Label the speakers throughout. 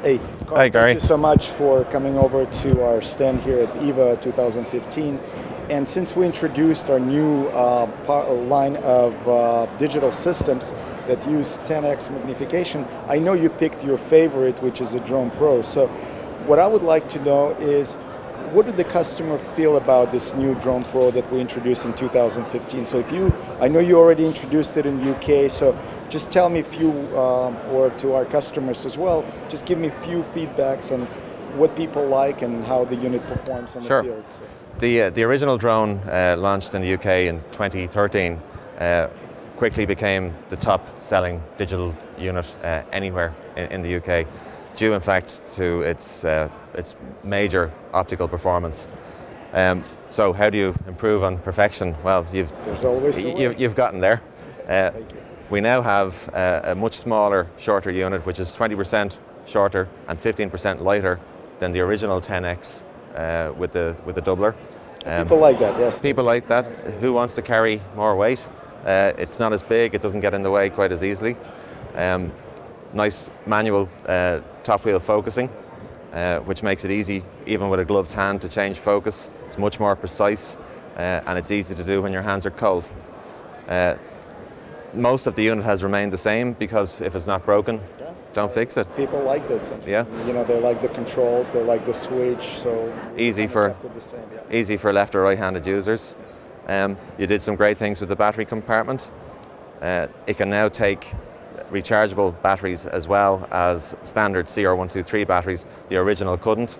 Speaker 1: Hey, Carl,
Speaker 2: Hi, Gary.
Speaker 1: thank you so much for coming over to our stand here at EVA 2015. And since we introduced our new line of digital systems that use 10x magnification, I know you picked your favorite, which is a Drone Pro. So what I would like to know is, what did the customer feel about this new Drone Pro that we introduced in 2015? So I know you already introduced it in the UK, so just tell me a few, or to our customers as well, just give me a few feedbacks on what people like and how the unit performs on the field. So.
Speaker 2: The original drone launched in the UK in 2013 quickly became the top selling digital unit anywhere in the UK, due in fact to its major optical performance. So how do you improve on perfection? Well, you've gotten there.
Speaker 1: Thank you.
Speaker 2: We now have a much smaller, shorter unit, which is 20% shorter and 15% lighter than the original 10X with the doubler.
Speaker 1: People like that, yes.
Speaker 2: People like that. Who wants to carry more weight? It's not as big, it doesn't get in the way quite as easily. Nice manual top wheel focusing, which makes it easy, even with a gloved hand, to change focus. It's much more precise, and it's easy to do when your hands are cold. Most of the unit has remained the same, because if it's not broken, don't fix it.
Speaker 1: People like it.
Speaker 2: Yeah.
Speaker 1: You know, they like the controls, they like the switch, so
Speaker 2: easy for left or right-handed users. You did some great things with the battery compartment. It can now take rechargeable batteries as well as standard CR123 batteries. The original couldn't.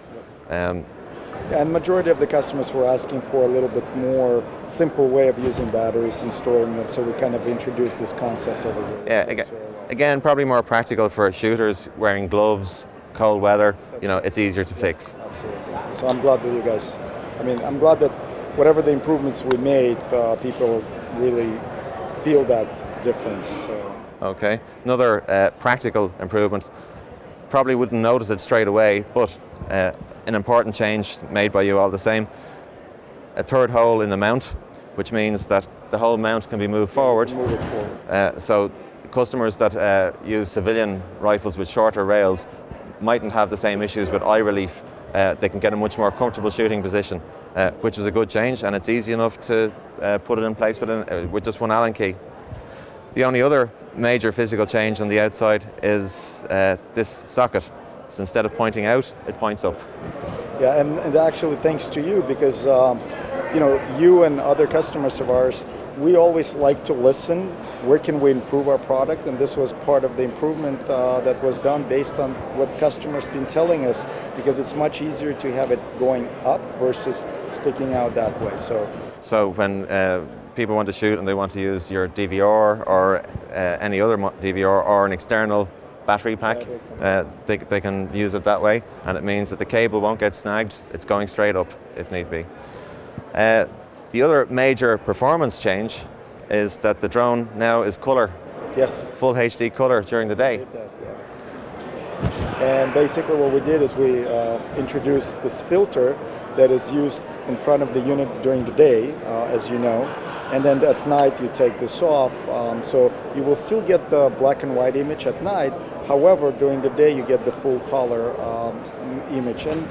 Speaker 1: And majority of the customers were asking for a little bit more simple way of using batteries and storing them, so we kind of introduced this concept over here.
Speaker 2: Yeah, again, probably more practical for shooters wearing gloves, cold weather. You know, it's easier to fix.
Speaker 1: Absolutely. So I'm glad that you guys, I'm glad that whatever the improvements we made, people really feel that difference. So.
Speaker 2: Okay, another practical improvement. Probably wouldn't notice it straight away, but an important change made by you all the same. A third hole in the mount, which means that the whole mount can be moved forward.
Speaker 1: Move it forward.
Speaker 2: So customers that use civilian rifles with shorter rails mightn't have the same issues with eye relief. They can get a much more comfortable shooting position, which is a good change, and it's easy enough to put it in place with just one Allen key. The only other major physical change on the outside is this socket. So instead of pointing out, it points up.
Speaker 1: Yeah, and actually thanks to you, because you know, you and other customers of ours, we always like to listen. Where can we improve our product? And this was part of the improvement that was done based on what customers been telling us, because it's much easier to have it going up versus sticking out that way.
Speaker 2: So when people want to shoot and they want to use your DVR or any other DVR or an external battery pack, they can use it that way, and it means that the cable won't get snagged. It's going straight up if need be. The other major performance change is that the drone now is color.
Speaker 1: Yes.
Speaker 2: Full HD color during the day.
Speaker 1: And basically what we did is we introduced this filter that is used in front of the unit during the day, as you know, and then at night you take this off, so you will still get the black and white image at night. However, during the day you get the full color image. And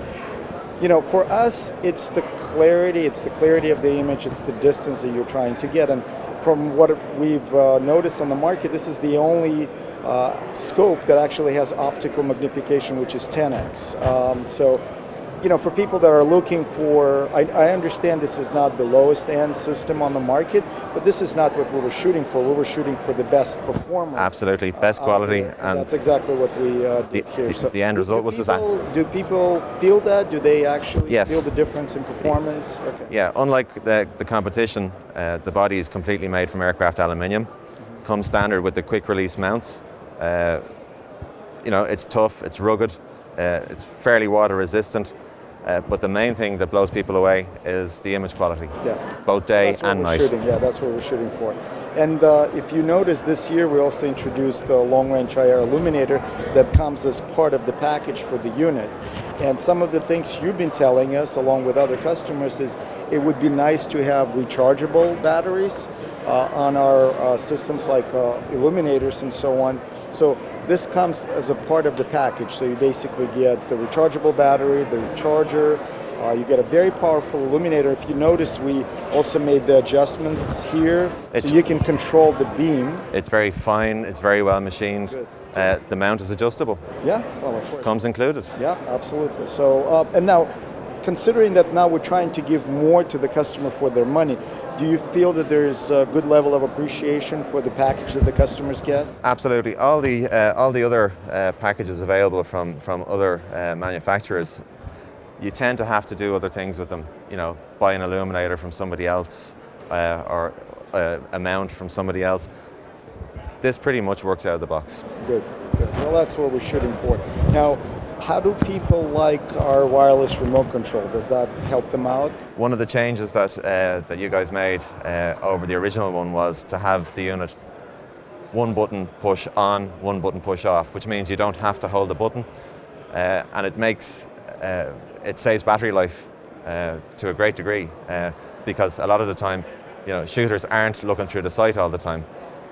Speaker 1: you know, for us, it's the clarity of the image, it's the distance that you're trying to get. And from what we've noticed on the market, this is the only scope that actually has optical magnification, which is 10x. So, you know, for people that are looking for, I understand this is not the lowest end system on the market, but this is not what we were shooting for. We were shooting for the best performance.
Speaker 2: Absolutely, best quality.
Speaker 1: And that's exactly what we did here. So
Speaker 2: the end result was that.
Speaker 1: Do people feel that? Do they actually
Speaker 2: Yes.
Speaker 1: feel the difference in performance? Okay.
Speaker 2: Yeah, unlike the competition, the body is completely made from aircraft aluminium. Comes standard with the quick release mounts. You know, it's tough, it's rugged, it's fairly water resistant. But the main thing that blows people away is the image quality, both day and night.
Speaker 1: Yeah, that's what we're shooting for. And if you notice, this year we also introduced a long-range IR illuminator that comes as part of the package for the unit. And some of the things you've been telling us, along with other customers, is it would be nice to have rechargeable batteries on our systems, like illuminators and so on. So this comes as a part of the package. So you basically get the rechargeable battery, the charger, you get a very powerful illuminator. If you notice, we also made the adjustments here, so you can control the beam.
Speaker 2: It's very fine, it's very well machined. The mount is adjustable.
Speaker 1: Yeah, well, of course.
Speaker 2: Comes included.
Speaker 1: Yeah, absolutely. So, and now, considering that now we're trying to give more to the customer for their money, do you feel that there's a good level of appreciation for the package that the customers get?
Speaker 2: Absolutely. All the other packages available from other manufacturers, you tend to have to do other things with them. You know, buy an illuminator from somebody else or a mount from somebody else. This pretty much works out of the box.
Speaker 1: Good. Well, that's what we're shooting for. Now, how do people like our wireless remote control? Does that help them out?
Speaker 2: One of the changes that you guys made over the original one was to have the unit one button push on, one button push off, which means you don't have to hold the button, and it saves battery life to a great degree because a lot of the time, you know, shooters aren't looking through the sight all the time,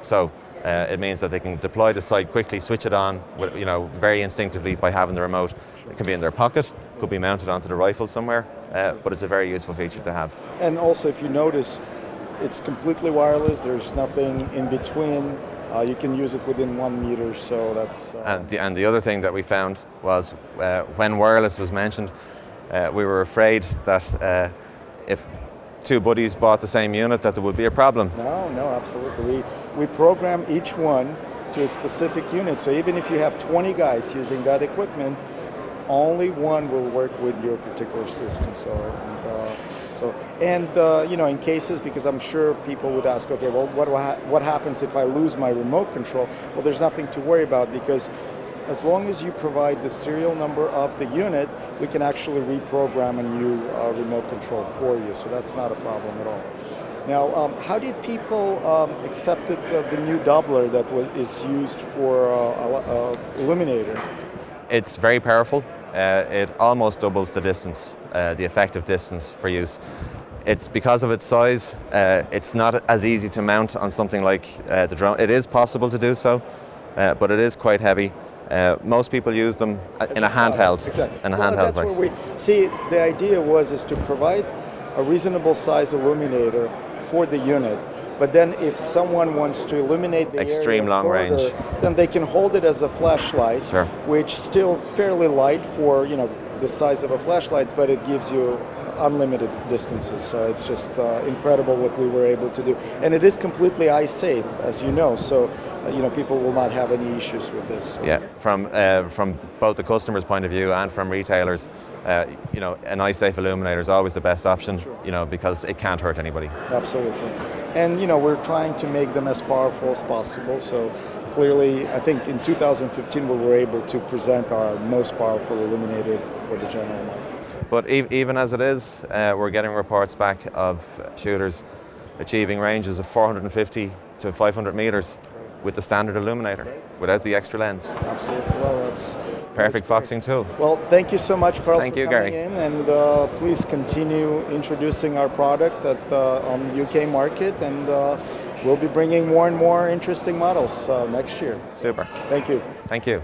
Speaker 2: so. It means that they can deploy the sight quickly, switch it on, you know, very instinctively by having the remote. It can be in their pocket, could be mounted onto the rifle somewhere, but it's a very useful feature to have.
Speaker 1: And also, if you notice, it's completely wireless. There's nothing in between. You can use it within 1 meter, so that's.
Speaker 2: And the other thing that we found was when wireless was mentioned, we were afraid that if two buddies bought the same unit that there would be a problem.
Speaker 1: No, absolutely. We program each one to a specific unit. So even if you have 20 guys using that equipment, only one will work with your particular system. You know, in cases, because I'm sure people would ask, okay, well, what happens if I lose my remote control? Well, there's nothing to worry about, because as long as you provide the serial number of the unit, we can actually reprogram a new remote control for you. So that's not a problem at all. Now, how did people accept the new doubler that is used for illuminator?
Speaker 2: It's very powerful. It almost doubles the distance, the effective distance for use. It's because of its size. It's not as easy to mount on something like the drone. It is possible to do so, but it is quite heavy. Most people use them in a handheld.
Speaker 1: Exactly.
Speaker 2: In a handheld device.
Speaker 1: Where see, the idea is to provide a reasonable size illuminator for the unit, but then if someone wants to illuminate the
Speaker 2: extreme long
Speaker 1: further,
Speaker 2: range,
Speaker 1: then they can hold it as a flashlight,
Speaker 2: sure,
Speaker 1: which still fairly light for, you know, the size of a flashlight, but it gives you unlimited distances. So it's just incredible what we were able to do, and it is completely eye safe, as you know. So you know, people will not have any issues with this. So.
Speaker 2: Yeah, from both the customer's point of view and from retailers, you know, an eye safe illuminator is always the best option. Sure. You know, because it can't hurt anybody.
Speaker 1: Absolutely, and you know, we're trying to make them as powerful as possible. So clearly, I think in 2015 we were able to present our most powerful illuminator for the general market.
Speaker 2: But even as it is, we're getting reports back of shooters achieving ranges of 450 to 500 meters with the standard illuminator, without the extra lens.
Speaker 1: Absolutely. Well, that's
Speaker 2: perfect foxing tool.
Speaker 1: Well, thank you so much, Carl,
Speaker 2: thank
Speaker 1: for
Speaker 2: you,
Speaker 1: coming
Speaker 2: Gary.
Speaker 1: in, and please continue introducing our product on the UK market, and we'll be bringing more and more interesting models next year.
Speaker 2: Super.
Speaker 1: Thank you.
Speaker 2: Thank you.